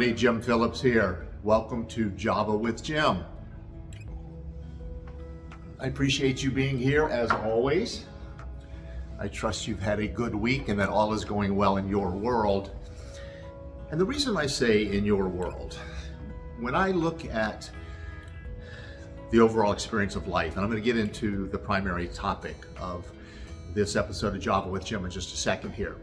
everybody, Jim Phillips here. Welcome to Java with Jim. I appreciate you being here as always. I trust you've had a good week and that all is going well in your world. And the reason I say in your world, when I look at the overall experience of life, and I'm going to get into the primary topic of this episode of Java with Jim in just a second here.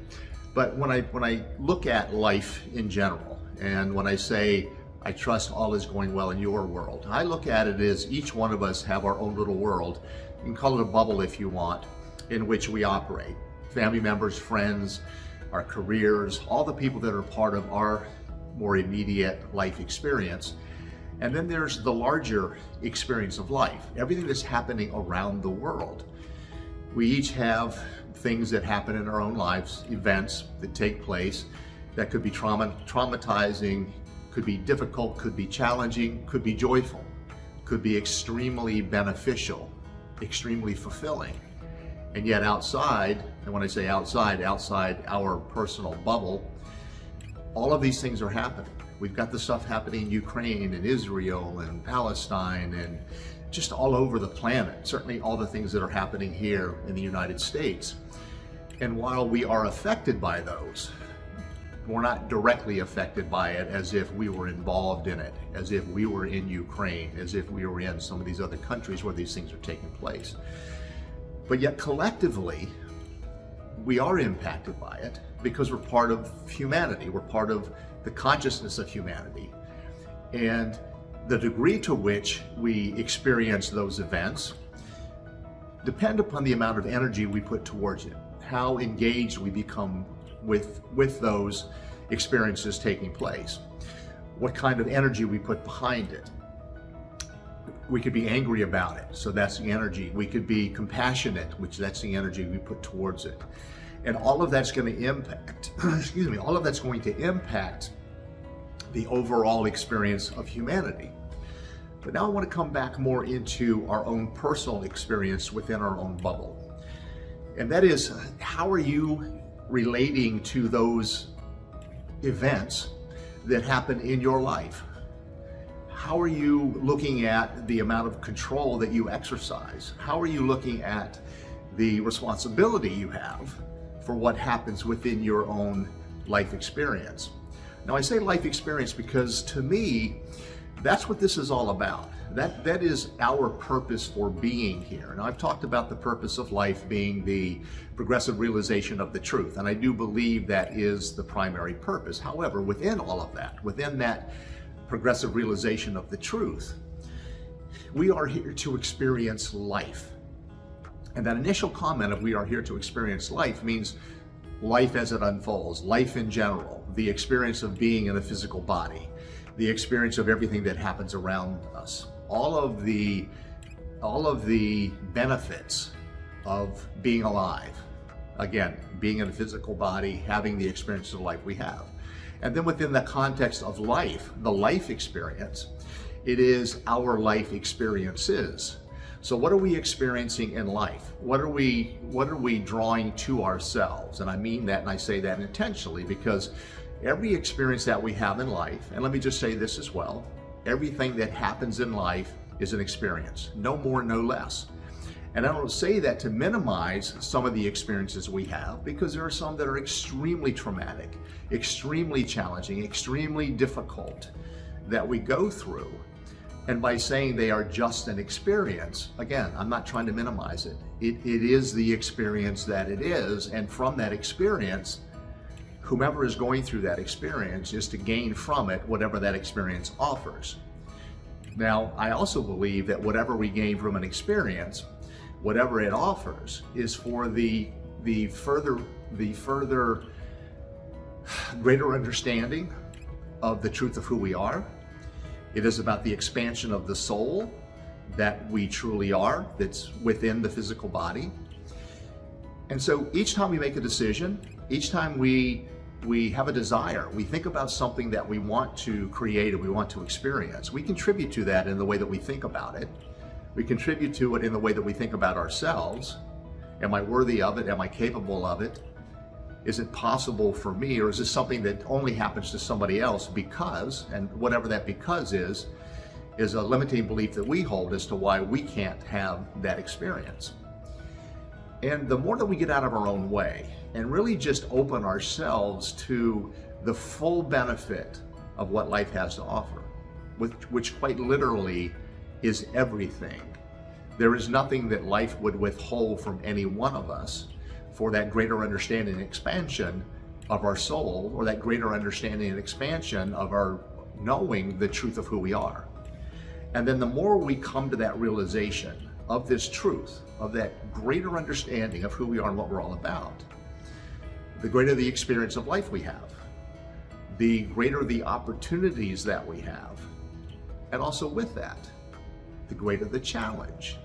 But when I look at life in general, and when I say, I trust all is going well in your world, I look at it as each one of us have our own little world. You can call it a bubble if you want, in which we operate. Family members, friends, our careers, all the people that are part of our more immediate life experience. And then there's the larger experience of life, everything that's happening around the world. We each have things that happen in our own lives, events that take place that could be traumatizing, could be difficult, could be challenging, could be joyful, could be extremely beneficial, extremely fulfilling. And yet outside, and when I say outside our personal bubble, all of these things are happening. We've got the stuff happening in Ukraine and Israel and Palestine and just all over the planet, certainly all the things that are happening here in the United States. And while we are affected by those, we're not directly affected by it as if we were involved in it, as if we were in Ukraine, as if we were in some of these other countries where these things are taking place. But yet collectively, we are impacted by it because we're part of humanity. We're part of the consciousness of humanity. And the degree to which we experience those events depend upon the amount of energy we put towards it, how engaged we become with those experiences taking place, what kind of energy we put behind it. We could be angry about it, so that's the energy. We could be compassionate, which that's the energy we put towards it. And all of that's going to impact, all of that's going to impact the overall experience of humanity. But now I want to come back more into our own personal experience within our own bubble. And that is, how are you relating to those events that happen in your life? How are you looking at the amount of control that you exercise? How are you looking at the responsibility you have for what happens within your own life experience? Now I say life experience because to me, that's what this is all about. That is our purpose for being here. And I've talked about the purpose of life being the progressive realization of the truth. And I do believe that is the primary purpose. However, within all of that, within that progressive realization of the truth, we are here to experience life. And that initial comment of we are here to experience life means life as it unfolds, life in general, the experience of being in a physical body, the experience of everything that happens around us, all of the benefits of being alive. Again, being in a physical body, having the experience of life we have. And then within the context of life, the life experience, it is our life experiences. So what are we experiencing in life? What are we drawing to ourselves? And I mean that, and I say that intentionally, because every experience that we have in life, and let me just say this as well, everything that happens in life is an experience, no more, no less. And I don't say that to minimize some of the experiences we have, because there are some that are extremely traumatic, extremely challenging, extremely difficult that we go through. And by saying they are just an experience, again, I'm not trying to minimize it. It is the experience that it is, and from that experience, whomever is going through that experience is to gain from it whatever that experience offers. Now, I also believe that whatever we gain from an experience, whatever it offers, is for the further greater understanding of the truth of who we are. It is about the expansion of the soul that we truly are, that's within the physical body. And so each time we make a decision, each time we have a desire, we think about something that we want to create and we want to experience, we contribute to that in the way that we think about it. We contribute to it in the way that we think about ourselves. Am I worthy of it? Am I capable of it? Is it possible for me, or is this something that only happens to somebody else because, and whatever that because is a limiting belief that we hold as to why we can't have that experience. And the more that we get out of our own way and really just open ourselves to the full benefit of what life has to offer, which quite literally is everything. There is nothing that life would withhold from any one of us for that greater understanding and expansion of our soul, or that greater understanding and expansion of our knowing the truth of who we are. And then the more we come to that realization of this truth, of that greater understanding of who we are and what we're all about, the greater the experience of life we have, the greater the opportunities that we have, and also with that, the greater the challenge.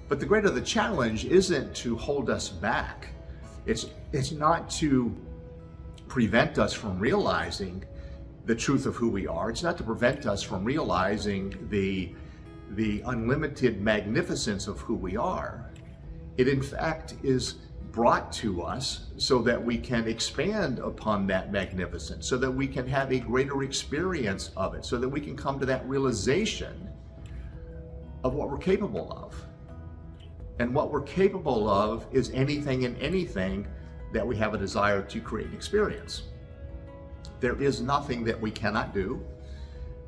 But the greater the challenge isn't to hold us back. It's not to prevent us from realizing the truth of who we are. It's not to prevent us from realizing the unlimited magnificence of who we are. It in fact is brought to us so that we can expand upon that magnificence, so that we can have a greater experience of it, so that we can come to that realization of what we're capable of. And what we're capable of is anything and anything that we have a desire to create and experience. There is nothing that we cannot do.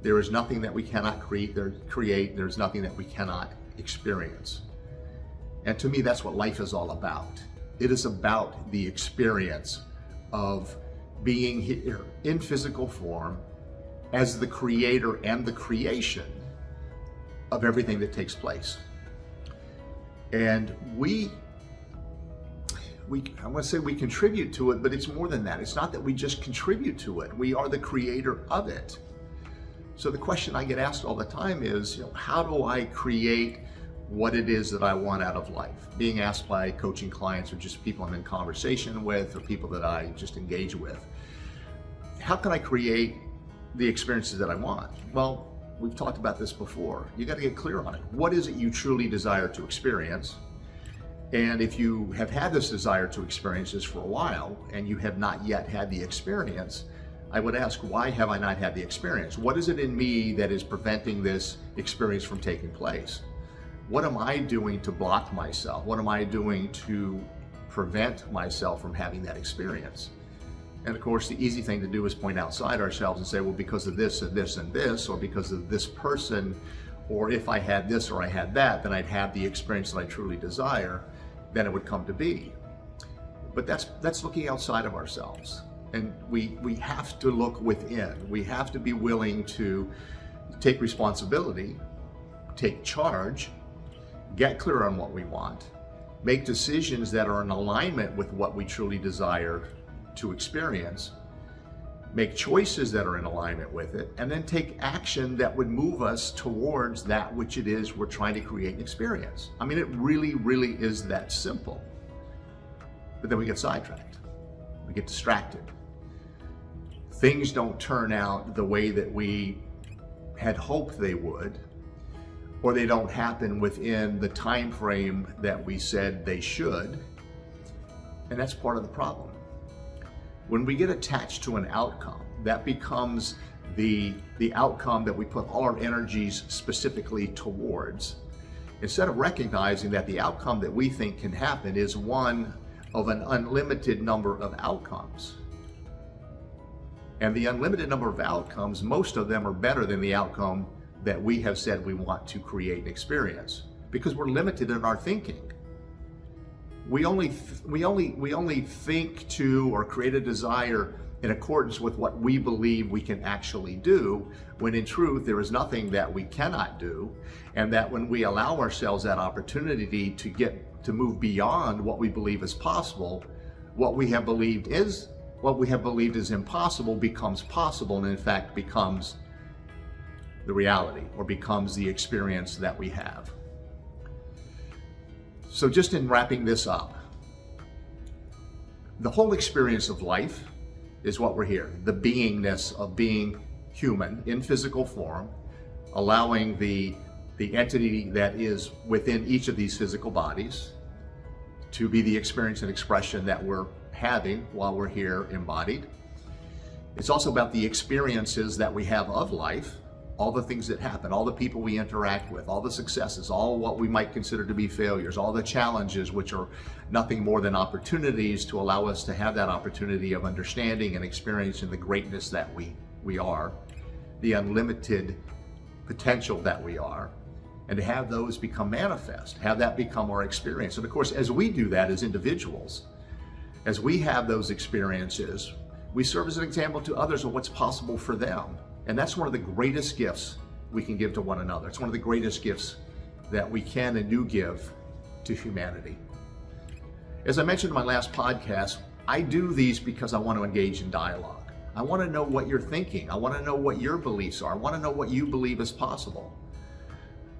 There is nothing that we cannot create. There's nothing that we cannot experience. And to me, that's what life is all about. It is about the experience of being here in physical form as the creator and the creation of everything that takes place. And I want to say we contribute to it, but it's more than that. It's not that we just contribute to it. We are the creator of it. So the question I get asked all the time is, how do I create what it is that I want out of life? Being asked by coaching clients, or just people I'm in conversation with, or people that I just engage with. How can I create the experiences that I want? Well, we've talked about this before. You got to get clear on it. What is it you truly desire to experience? And if you have had this desire to experience this for a while and you have not yet had the experience, I would ask, why have I not had the experience? What is it in me that is preventing this experience from taking place? What am I doing to block myself? What am I doing to prevent myself from having that experience? And of course, the easy thing to do is point outside ourselves and say, well, because of this and this and this, or because of this person, or if I had this or I had that, then I'd have the experience that I truly desire, then it would come to be. But that's looking outside of ourselves. And we have to look within. We have to be willing to take responsibility, take charge, get clear on what we want, make decisions that are in alignment with what we truly desire to experience, make choices that are in alignment with it, and then take action that would move us towards that which it is we're trying to create and experience. I mean, it really, really is that simple. But then we get sidetracked. We get distracted. Things don't turn out the way that we had hoped they would, or they don't happen within the time frame that we said they should. And that's part of the problem. When we get attached to an outcome, that becomes the outcome that we put all our energies specifically towards, instead of recognizing that the outcome that we think can happen is one of an unlimited number of outcomes. And the unlimited number of outcomes, most of them are better than the outcome that we have said we want to create and experience, because we're limited in our thinking. We only think to or create a desire in accordance with what we believe we can actually do, when in truth there is nothing that we cannot do, and that when we allow ourselves that opportunity to move beyond what we believe is possible, what we have believed is impossible becomes possible, and in fact becomes the reality, or becomes the experience that we have. So just in wrapping this up, the whole experience of life is what we're here, the beingness of being human in physical form, allowing the entity that is within each of these physical bodies to be the experience and expression that we're having while we're here embodied. It's also about the experiences that we have of life, all the things that happen, all the people we interact with, all the successes, all what we might consider to be failures, all the challenges, which are nothing more than opportunities to allow us to have that opportunity of understanding and experiencing the greatness that we are, the unlimited potential that we are, and to have those become manifest, have that become our experience. And of course, as we do that as individuals, as we have those experiences, we serve as an example to others of what's possible for them. And that's one of the greatest gifts we can give to one another. It's one of the greatest gifts that we can and do give to humanity. As I mentioned in my last podcast, I do these because I want to engage in dialogue. I want to know what you're thinking. I want to know what your beliefs are. I want to know what you believe is possible.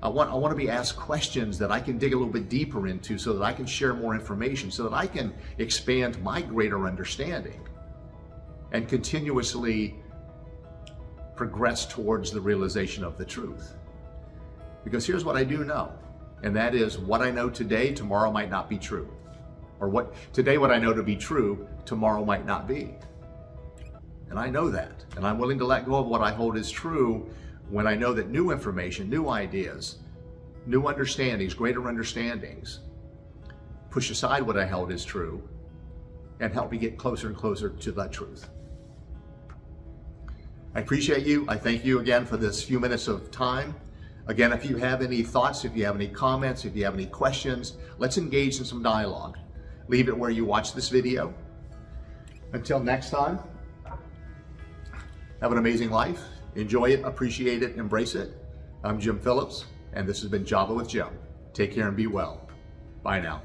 I want to be asked questions that I can dig a little bit deeper into so that I can share more information, so that I can expand my greater understanding and continuously progress towards the realization of the truth. Because here's what I do know, and that is what I know today, tomorrow might not be true. Or what I know to be true, tomorrow might not be. And I know that, and I'm willing to let go of what I hold as true when I know that new information, new ideas, new understandings, greater understandings, push aside what I held as true and help me get closer and closer to the truth. I appreciate you. I thank you again for this few minutes of time. Again, if you have any thoughts, if you have any comments, if you have any questions, let's engage in some dialogue. Leave it where you watch this video. Until next time, have an amazing life. Enjoy it, appreciate it, embrace it. I'm Jim Phillips, and this has been Java with Jim. Take care and be well. Bye now.